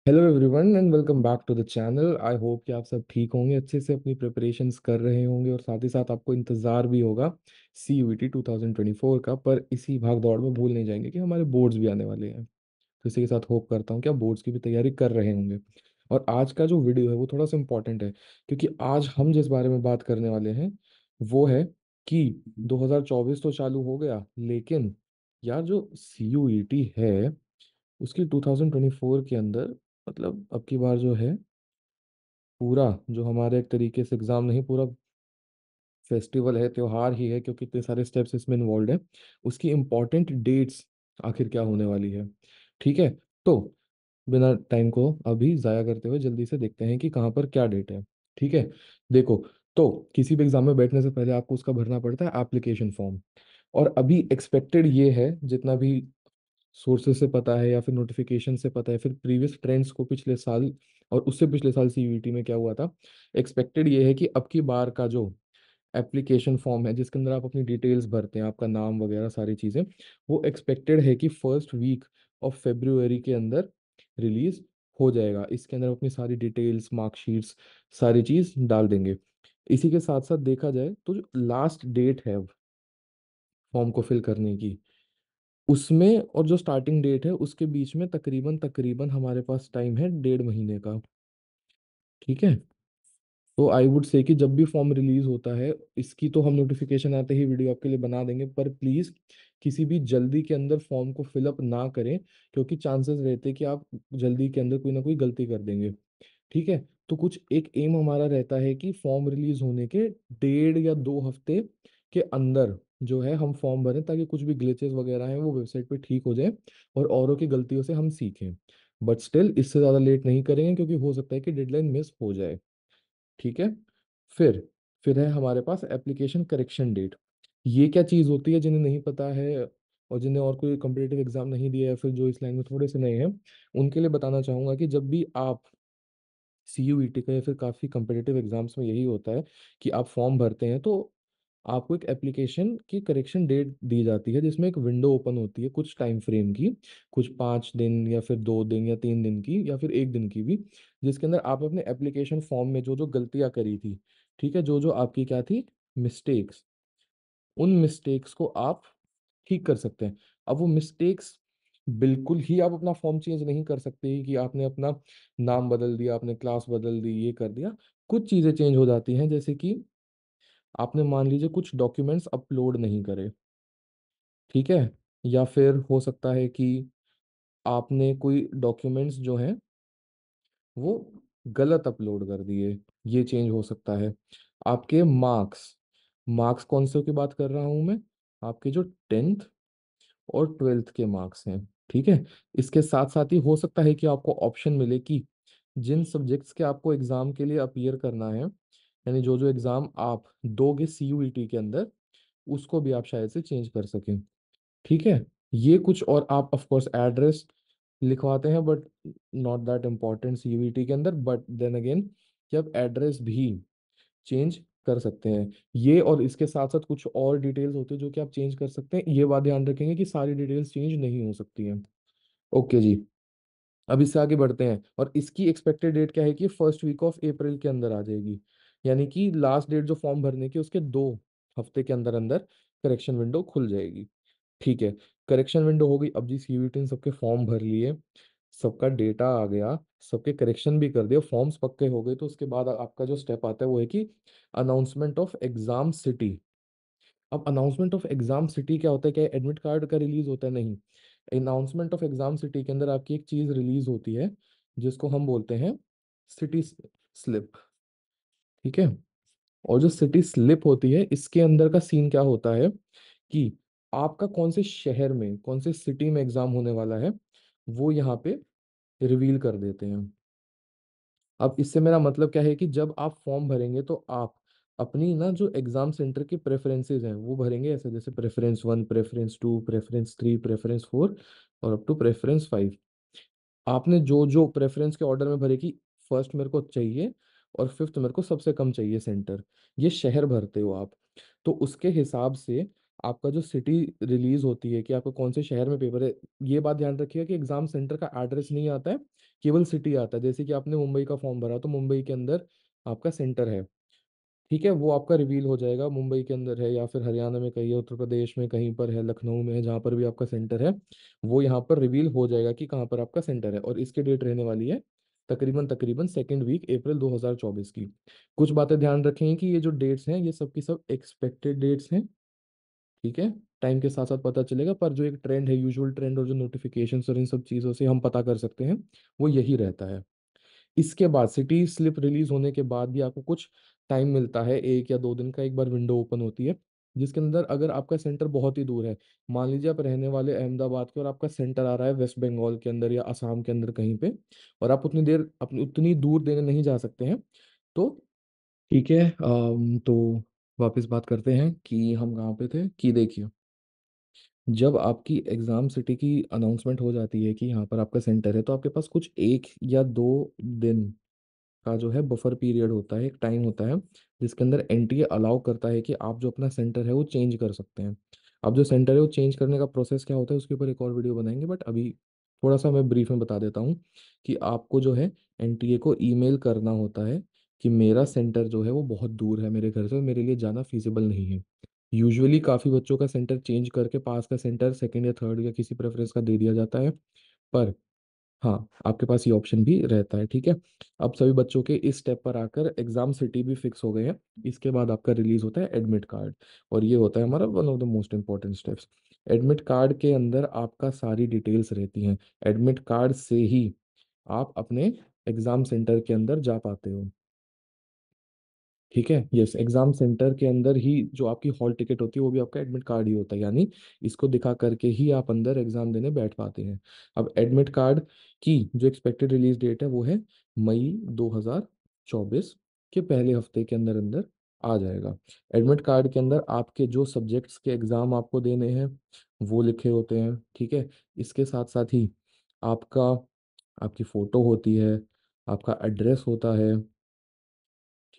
Hello everyone and welcome back to the channel. I hope कि आप सब ठीक होंगे, अच्छे से अपनी प्रिपरेशंस कर रहे होंगे और साथ ही साथ आपको इंतज़ार भी होगा सी यू ई टी 2024 का। पर इसी भाग दौड़ में भूल नहीं जाएंगे कि हमारे बोर्ड्स भी आने वाले हैं। तो इसी के साथ होप करता हूँ कि आप बोर्ड्स की भी तैयारी कर रहे होंगे। और आज का जो वीडियो है वो थोड़ा सा इम्पोर्टेंट है, क्योंकि आज हम जिस बारे में बात करने वाले हैं वो है कि 2024 तो चालू हो गया, लेकिन यार जो सी यू ई टी है उसकी 2024 के अंदर, मतलब अब की बार जो है पूरा, जो हमारे एक तरीके से एग्जाम नहीं, पूरा फेस्टिवल है, त्योहार ही है, क्योंकि इतने सारे स्टेप्स इसमें इन्वॉल्व है। उसकी इम्पोर्टेंट डेट्स आखिर क्या होने वाली है। ठीक है, तो बिना टाइम को अभी ज़ाया करते हुए जल्दी से देखते हैं कि कहाँ पर क्या डेट है। ठीक है, देखो, तो किसी भी एग्जाम में बैठने से पहले आपको उसका भरना पड़ता है एप्लीकेशन फॉर्म। और अभी एक्सपेक्टेड ये है, जितना भी सोर्सेस से पता है या फिर नोटिफिकेशन से पता है, फिर प्रीवियस ट्रेंड्स को पिछले साल और उससे पिछले साल सीयूईटी में क्या हुआ था, एक्सपेक्टेड ये है कि अब की बार का जो एप्लीकेशन फॉर्म है जिसके अंदर आप अपनी डिटेल्स भरते हैं, आपका नाम वगैरह सारी चीज़ें, वो एक्सपेक्टेड है कि फर्स्ट वीक ऑफ फेब्रुवरी के अंदर रिलीज हो जाएगा। इसके अंदर अपनी सारी डिटेल्स, मार्कशीट्स, सारी चीज़ डाल देंगे। इसी के साथ साथ देखा जाए तो जो लास्ट डेट है फॉर्म को फिल करने की, उसमें और जो स्टार्टिंग डेट है उसके बीच में तकरीबन तकरीबन हमारे पास टाइम है 1.5 महीने का। ठीक है, तो आई वुड से कि जब भी फॉर्म रिलीज होता है, इसकी तो हम नोटिफिकेशन आते ही वीडियो आपके लिए बना देंगे, पर प्लीज किसी भी जल्दी के अंदर फॉर्म को फिलअप ना करें, क्योंकि चांसेस रहते हैं कि आप जल्दी के अंदर कोई ना कोई गलती कर देंगे। ठीक है, तो कुछ एक एम हमारा रहता है कि फॉर्म रिलीज होने के 1.5 या 2 हफ्ते के अंदर जो है हम फॉर्म भरें, ताकि कुछ भी ग्लिचेस वगैरह हैं वो वेबसाइट पे ठीक हो जाए और औरों की गलतियों से हम सीखें। बट स्टिल इससे ज़्यादा लेट नहीं करेंगे, क्योंकि हो सकता है कि डेडलाइन मिस हो जाए। ठीक है, फिर फिर है हमारे पास एप्लीकेशन करेक्शन डेट। ये क्या चीज़ होती है, जिन्हें नहीं पता है और जिन्हें और कोई कम्पिटेटिव एग्जाम नहीं दिया है, फिर जो इस लाइन में थोड़े से नए हैं, उनके लिए बताना चाहूंगा कि जब भी आप सी यू ई टी का या फिर काफ़ी कम्पिटेटिव एग्जाम्स में यही होता है कि आप फॉर्म भरते हैं, तो आपको एक एप्लीकेशन की करेक्शन डेट दी जाती है, जिसमें एक विंडो ओपन होती है कुछ टाइम फ्रेम की, कुछ 5 दिन या फिर 2 दिन या 3 दिन की या फिर 1 दिन की भी, जिसके अंदर आप अपने एप्लीकेशन फॉर्म में जो जो गलतियां करी थी, ठीक है, जो जो आपकी क्या थी मिस्टेक्स, उन मिस्टेक्स को आप ठीक कर सकते हैं। अब वो मिस्टेक्स, बिल्कुल ही आप अपना फॉर्म चेंज नहीं कर सकते कि आपने अपना नाम बदल दिया, आपने क्लास बदल दी, ये कर दिया। कुछ चीज़ें चेंज हो जाती हैं, जैसे कि आपने मान लीजिए कुछ डॉक्यूमेंट्स अपलोड नहीं करे। ठीक है, या फिर हो सकता है कि आपने कोई डॉक्यूमेंट्स जो हैं वो गलत अपलोड कर दिए, ये चेंज हो सकता है। आपके मार्क्स, मार्क्स कौन से की बात कर रहा हूँ मैं, आपके जो 10th और 12th के मार्क्स हैं। ठीक है, इसके साथ साथ ही हो सकता है कि आपको ऑप्शन मिले कि जिन सब्जेक्ट्स के आपको एग्जाम के लिए अपीयर करना है, यानी जो जो एग्जाम आप दोगे सी यू ई टी के अंदर, उसको भी आप शायद से चेंज कर सकें। ठीक है, ये कुछ, और आप ऑफ कोर्स एड्रेस लिखवाते हैं, but not that important C U E T के अंदर, बट देन अगेन कि आप एड्रेस भी चेंज कर सकते हैं। ये और इसके साथ साथ कुछ और डिटेल्स होती है जो कि आप चेंज कर सकते हैं। ये बात ध्यान रखेंगे कि सारी डिटेल्स चेंज नहीं हो सकती हैं। ओके जी, अब इससे आगे बढ़ते हैं, और इसकी एक्सपेक्टेड डेट क्या है कि फर्स्ट वीक ऑफ अप्रैल के अंदर आ जाएगी, यानी कि लास्ट डेट जो फॉर्म भरने की उसके 2 हफ्ते के अंदर अंदर करेक्शन विंडो खुल जाएगी। ठीक है, करेक्शन विंडो हो गई। अब जी सीयूईटी ने सबके फॉर्म भर लिए, सबका डेटा आ गया, सबके करेक्शन भी कर दिए, फॉर्म्स पक्के हो गए, तो उसके बाद आपका जो स्टेप आता है वो है कि अनाउंसमेंट ऑफ एग्जाम सिटी। अब अनाउंसमेंट ऑफ एग्जाम सिटी क्या होता है, क्या एडमिट कार्ड का रिलीज होता है? नहीं, अनाउंसमेंट ऑफ एग्जाम सिटी के अंदर आपकी एक चीज रिलीज होती है जिसको हम बोलते हैं सिटी स्लिप। ठीक है, और जो सिटी स्लिप होती है इसके अंदर का सीन क्या होता है कि आपका कौन से शहर में, कौन से सिटी में एग्जाम होने वाला है, वो यहाँ पे रिवील कर देते हैं। अब इससे मेरा मतलब क्या है कि जब आप फॉर्म भरेंगे तो आप अपनी ना जो एग्जाम सेंटर की प्रेफरेंसेस हैं वो भरेंगे ऐसे, जैसे प्रेफरेंस 1, प्रेफरेंस 2, प्रेफरेंस 3, प्रेफरेंस 4 और अप टू प्रेफरेंस 5। आपने जो जो प्रेफरेंस के ऑर्डर में भरे कि फर्स्ट मेरे को चाहिए और फिफ्थ मेरे को सबसे कम चाहिए सेंटर, ये शहर भरते हो आप, तो उसके हिसाब से आपका जो सिटी रिलीज होती है कि आपको कौन से शहर में पेपर है, ये बात ध्यान रखिएगा कि एग्जाम सेंटर का एड्रेस नहीं आता है, केवल सिटी आता है। जैसे कि आपने मुंबई का फॉर्म भरा तो मुंबई के अंदर आपका सेंटर है, ठीक है, वो आपका रिवील हो जाएगा मुंबई के अंदर है या फिर हरियाणा में कहीं है, उत्तर प्रदेश में कहीं पर है, लखनऊ में है, जहाँ पर भी आपका सेंटर है वो यहाँ पर रिवील हो जाएगा कि कहाँ पर आपका सेंटर है। और इसकी डेट रहने वाली है तकरीबन तकरीबन सेकेंड वीक अप्रैल 2024 की। कुछ बातें ध्यान रखें कि ये जो डेट्स हैं ये सब की सब एक्सपेक्टेड डेट्स हैं, ठीक है। टाइम के साथ साथ पता चलेगा, पर जो एक ट्रेंड है, यूजुअल ट्रेंड और जो नोटिफिकेशंस और इन सब चीज़ों से हम पता कर सकते हैं, वो यही रहता है। इसके बाद सिटी स्लिप रिलीज होने के बाद भी आपको कुछ टाइम मिलता है, 1 या 2 दिन का एक बार विंडो ओपन होती है, जिसके अंदर अगर आपका सेंटर बहुत ही दूर है, मान लीजिए आप रहने वाले अहमदाबाद के और आपका सेंटर आ रहा है वेस्ट बंगाल के अंदर या असम के अंदर कहीं पे, और आप उतनी देर अपनी उतनी दूर देने नहीं जा सकते हैं, तो ठीक है। तो वापस बात करते हैं कि हम कहाँ पे थे, कि देखिए जब आपकी एग्जाम सिटी की अनाउंसमेंट हो जाती है कि यहाँ पर आपका सेंटर है, तो आपके पास कुछ 1 या 2 दिन का जो है बफर पीरियड होता है, एक टाइम होता है जिसके अंदर एनटीए अलाउ करता है कि आप जो अपना सेंटर है वो चेंज कर सकते हैं। अब जो सेंटर है वो चेंज करने का प्रोसेस क्या होता है उसके ऊपर एक और वीडियो बनाएंगे, बट अभी थोड़ा सा मैं ब्रीफ में बता देता हूँ कि आपको जो है एनटीए को ईमेल करना होता है कि मेरा सेंटर जो है वो बहुत दूर है मेरे घर से और मेरे लिए जाना फीजिबल नहीं है। यूजुअली काफ़ी बच्चों का सेंटर चेंज करके पास का सेंटर सेकंड या थर्ड या किसी प्रेफरेंस का दे दिया जाता है, पर हाँ आपके पास ये ऑप्शन भी रहता है, ठीक है। अब सभी बच्चों के इस स्टेप पर आकर एग्जाम सिटी भी फिक्स हो गए हैं। इसके बाद आपका रिलीज होता है एडमिट कार्ड, और ये होता है हमारा one of the most important steps. Admit card के अंदर आपका सारी डिटेल्स रहती हैं, एडमिट कार्ड से ही आप अपने एग्जाम सेंटर के अंदर जा पाते हो, ठीक है। यस, एग्जाम सेंटर के अंदर ही जो आपकी हॉल टिकट होती है वो भी आपका एडमिट कार्ड ही होता है, यानी इसको दिखा करके ही आप अंदर एग्जाम देने बैठ पाते हैं। अब एडमिट कार्ड की जो एक्सपेक्टेड रिलीज डेट है वो है मई 2024 के पहले हफ्ते के अंदर अंदर आ जाएगा। एडमिट कार्ड के अंदर आपके जो सब्जेक्ट्स के एग्जाम आपको देने हैं वो लिखे होते हैं, ठीक है। इसके साथ साथ ही आपका आपकी फोटो होती है, आपका एड्रेस होता है,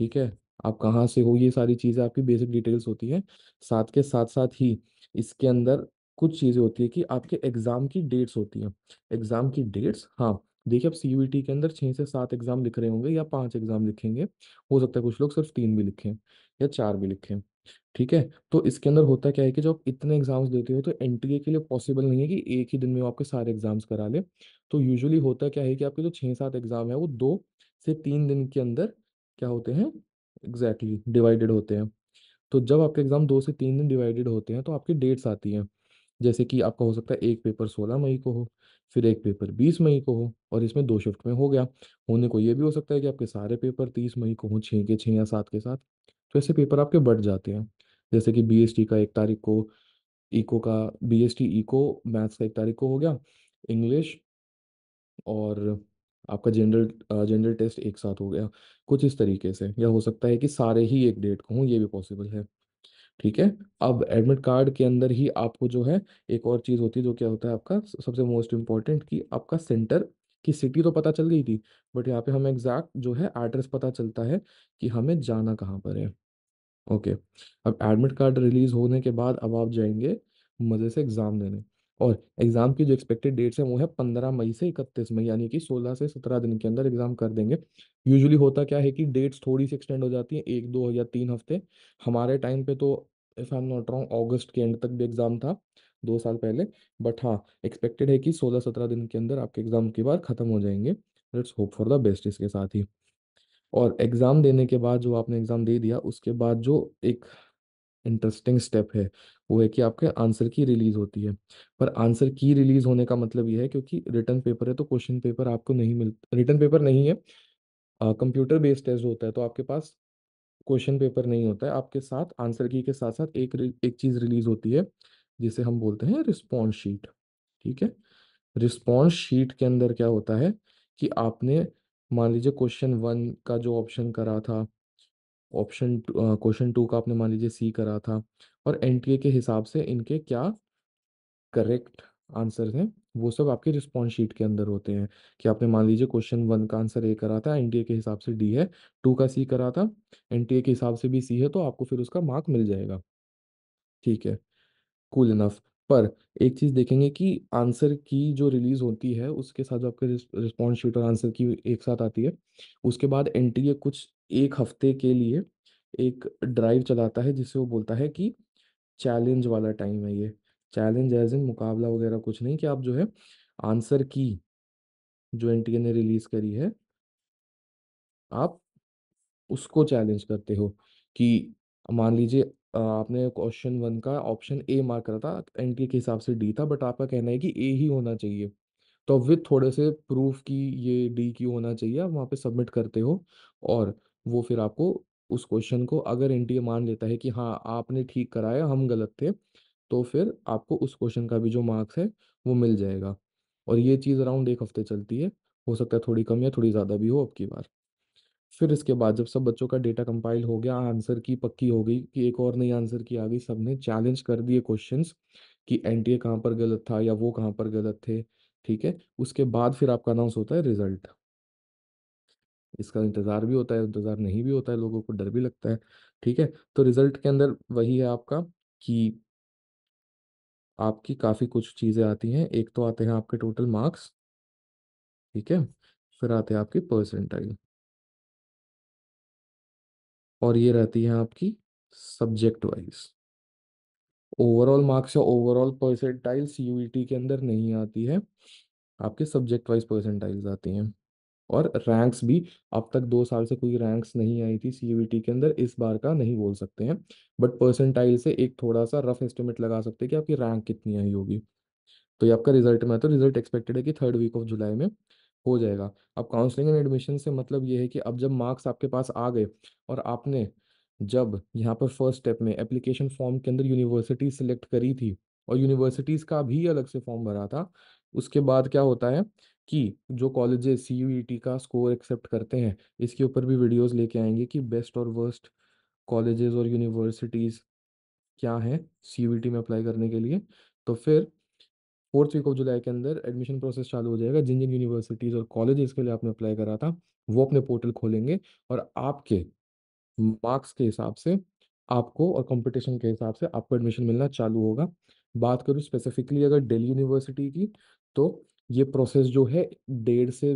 ठीक है, आप कहाँ से हो, ये सारी चीज़ें आपकी बेसिक डिटेल्स होती हैं। साथ के साथ साथ ही इसके अंदर कुछ चीज़ें होती है कि आपके एग्ज़ाम की डेट्स होती हैं। एग्ज़ाम की डेट्स, हाँ देखिए अब सीयूईटी के अंदर 6 से 7 एग्ज़ाम लिख रहे होंगे या 5 एग्ज़ाम लिखेंगे, हो सकता है कुछ लोग सिर्फ 3 भी लिखें या 4 भी लिखें, ठीक है। तो इसके अंदर होता क्या है कि जब आप इतने एग्जाम्स देते हो तो एनटीए के लिए पॉसिबल नहीं है कि एक ही दिन में वो आपके सारे एग्जाम्स करा ले। तो यूजुअली होता क्या है कि आपके जो 6 7 एग्जाम है वो 2 से 3 दिन के अंदर क्या होते हैं, एग्जैक्टली डिवाइडेड होते हैं। तो जब आपके एग्जाम 2 से 3 दिन डिवाइडेड होते हैं तो आपकी डेट्स आती हैं, जैसे कि आपका हो सकता है एक पेपर 16 मई को हो, फिर एक पेपर 20 मई को हो, और इसमें 2 शिफ्ट में हो गया। होने को ये भी हो सकता है कि आपके सारे पेपर 30 मई को हो, 6 के 6 या 7 के साथ। तो ऐसे पेपर आपके बढ़ जाते हैं, जैसे कि बीएसटी का 1 तारीख को, इको का बीएसटी इको मैथ्स का 1 तारीख को हो गया, इंग्लिश और आपका जनरल जनरल टेस्ट एक साथ हो गया, कुछ इस तरीके से। या हो सकता है कि सारे ही एक डेट को हों, ये भी पॉसिबल है, ठीक है। अब एडमिट कार्ड के अंदर ही आपको जो है एक और चीज़ होती है, जो क्या होता है आपका सबसे मोस्ट इम्पॉर्टेंट, कि आपका सेंटर की सिटी तो पता चल गई थी, बट यहाँ पे हमें एग्जैक्ट जो है एड्रेस पता चलता है कि हमें जाना कहाँ पर है। ओके, अब एडमिट कार्ड रिलीज होने के बाद अब आप जाएंगे मज़े से एग्ज़ाम देने। और एग्ज़ाम की जो एक्सपेक्टेड डेट्स है वो है 15 मई से 31 मई, यानी कि 16 से 17 दिन के अंदर एग्ज़ाम कर देंगे। यूजुअली होता क्या है कि डेट्स थोड़ी सी एक्सटेंड हो जाती है, 1 2 या 3 हफ्ते। हमारे टाइम पे तो if I am not wrong अगस्त के एंड तक भी एग्ज़ाम था, 2 साल पहले। बट हाँ, एक्सपेक्टेड है कि 16 17 दिन के अंदर आपके एग्ज़ाम की बार ख़त्म हो जाएंगे। Let's hope for the best इसके साथ ही। और एग्ज़ाम देने के बाद जो आपने एग्ज़ाम दे दिया उसके बाद जो एक इंटरेस्टिंग स्टेप है वो है कि आपके आंसर की रिलीज होती है। पर आंसर की रिलीज होने का मतलब ये है क्योंकि रिटर्न पेपर है तो क्वेश्चन पेपर आपको नहीं मिल, रिटर्न पेपर नहीं है, कंप्यूटर बेस्ड टेस्ट होता है, तो आपके पास क्वेश्चन पेपर नहीं होता है, आपके साथ आंसर की के साथ साथ एक चीज रिलीज होती है जिसे हम बोलते हैं रिस्पॉन्स शीट, ठीक है। रिस्पॉन्स शीट के अंदर क्या होता है कि आपने मान लीजिए क्वेश्चन 1 का जो ऑप्शन करा था, क्वेश्चन 2 का आपने मान लीजिए सी करा था, और एनटीए के हिसाब से इनके क्या करेक्ट आंसर हैं वो सब आपके रिस्पॉन्स शीट के अंदर होते हैं। कि आपने मान लीजिए क्वेश्चन 1 का आंसर ए करा था, एनटीए के हिसाब से डी है, 2 का सी करा था, एनटीए के हिसाब से भी सी है, तो आपको फिर उसका मार्क मिल जाएगा, ठीक है। Cool enough. पर एक चीज देखेंगे कि आंसर की जो रिलीज होती है उसके साथ जो आपके रिस्पॉन्स शीट और आंसर की एक साथ आती है, उसके बाद एनटीए कुछ एक हफ्ते के लिए एक ड्राइव चलाता है जिससे वो बोलता है कि चैलेंज वाला टाइम है ये। चैलेंज एज इन मुकाबला वगैरह कुछ नहीं, कि आप जो है आंसर की जो एनटीए ने रिलीज करी है, आप उसको चैलेंज करते हो। कि मान लीजिए आपने क्वेश्चन वन का ऑप्शन ए मार्क करा था, एनटीए के हिसाब से डी था, बट आपका कहना है कि ए ही होना चाहिए। तो विद थोड़े से प्रूफ कि ये डी क्यू होना चाहिए, आप वहाँ पे सबमिट करते हो। और वो फिर आपको उस क्वेश्चन को, अगर एनटीए मान लेता है कि हाँ आपने ठीक कराया हम गलत थे, तो फिर आपको उस क्वेश्चन का भी जो मार्क्स है वो मिल जाएगा। और ये चीज़ अराउंड एक हफ्ते चलती है। हो सकता है थोड़ी कम या थोड़ी ज़्यादा भी हो अब की बार। फिर इसके बाद जब सब बच्चों का डेटा कंपाइल हो गया, आंसर की पक्की हो गई कि एक और नई आंसर की आ गई, सबने चैलेंज कर दिए क्वेश्चंस कि एनटीए कहाँ पर गलत था या वो कहाँ पर गलत थे, ठीक है, उसके बाद फिर आपका अनाउंस होता है रिजल्ट। इसका इंतजार भी होता है, इंतजार नहीं भी होता है, लोगों को डर भी लगता है। ठीक है। तो रिजल्ट के अंदर वही है आपका कि आपकी काफ़ी कुछ चीज़ें आती हैं। एक तो आते हैं आपके टोटल मार्क्स, ठीक है, फिर आते हैं आपकी परसेंटाइल, और ये रहती है आपकी सब्जेक्ट वाइज। ओवरऑल मार्क्स या ओवरऑल परसेंटाइल सीयूईटी के अंदर नहीं आती है, आपके सब्जेक्ट वाइज परसेंटाइल्स आती हैं। और रैंक्स भी, अब तक 2 साल से कोई रैंक्स नहीं आई थी सीयूईटी के अंदर, इस बार का नहीं बोल सकते हैं। बट परसेंटाइल से एक थोड़ा सा रफ एस्टिमेट लगा सकते हैं कि आपकी रैंक कितनी आई होगी। तो ये आपका रिजल्ट में, तो रिजल्ट एक्सपेक्टेड है कि थर्ड वीक ऑफ जुलाई में हो जाएगा। अब काउंसलिंग एंड एडमिशन से मतलब ये है कि अब जब मार्क्स आपके पास आ गए, और आपने जब यहाँ पर फर्स्ट स्टेप में एप्लीकेशन फॉर्म के अंदर यूनिवर्सिटी सिलेक्ट करी थी, और यूनिवर्सिटीज़ का भी अलग से फॉर्म भरा था, उसके बाद क्या होता है कि जो कॉलेजेस सीयूईटी का स्कोर एक्सेप्ट करते हैं, इसके ऊपर भी वीडियोस लेके आएंगे कि बेस्ट और वर्स्ट कॉलेजेस और यूनिवर्सिटीज़ क्या हैं सीयूईटी में अप्लाई करने के लिए। तो फिर फोर्थ वीक ऑफ जुलाई के अंदर एडमिशन प्रोसेस चालू हो जाएगा। जिन जिन यूनिवर्सिटीज़ और कॉलेजेस के लिए आपने अप्लाई करा था, वो अपने पोर्टल खोलेंगे, और आपके मार्क्स के हिसाब से आपको, और कंपटीशन के हिसाब से आपको एडमिशन मिलना चालू होगा। बात करूँ स्पेसिफिकली अगर दिल्ली यूनिवर्सिटी की, तो ये प्रोसेस जो है 1.5 से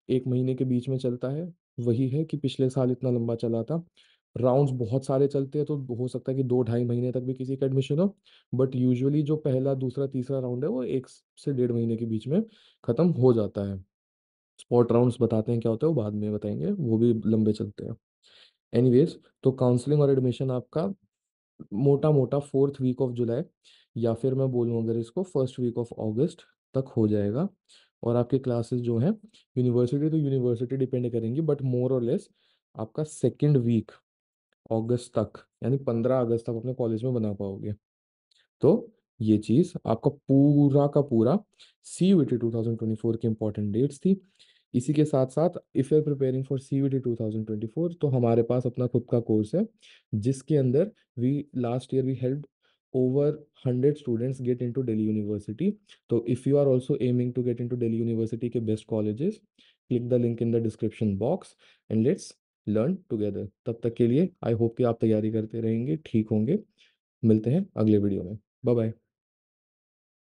1 महीने के बीच में चलता है। वही है कि पिछले साल इतना लंबा चला था। राउंड्स बहुत सारे चलते हैं, तो हो सकता है कि 2-2.5 महीने तक भी किसी का एडमिशन हो। बट यूजुअली जो पहला दूसरा तीसरा राउंड है वो 1 से 1.5 महीने के बीच में खत्म हो जाता है। स्पॉट राउंड्स बताते हैं क्या होता है, वो बाद में बताएंगे, वो भी लंबे चलते हैं। एनीवेज, तो काउंसलिंग और एडमिशन आपका मोटा मोटा फोर्थ वीक ऑफ जुलाई, या फिर मैं बोलूँ अगर इसको फर्स्ट वीक ऑफ अगस्त तक हो जाएगा। और आपके क्लासेस जो हैं, यूनिवर्सिटी तो यूनिवर्सिटी डिपेंड करेंगी, बट मोर और लेस आपका सेकेंड वीक अगस्त तक, यानी 15 अगस्त तक अपने कॉलेज में बना पाओगे। तो ये चीज आपका पूरा का पूरा सीयूईटी 2024 की इंपॉर्टेंट डेट्स थी। इसी के साथ साथ if you are preparing for CUET 2024, तो हमारे पास अपना खुद का कोर्स है, जिसके अंदर we last year we help over 100 students get into Delhi University. तो if you are also aiming to get into Delhi University के best colleges, click the link in the description box and let's learn together. तब तक के लिए आई hope कि आप तैयारी करते रहेंगे, ठीक होंगे। मिलते हैं अगले वीडियो में। Bye bye.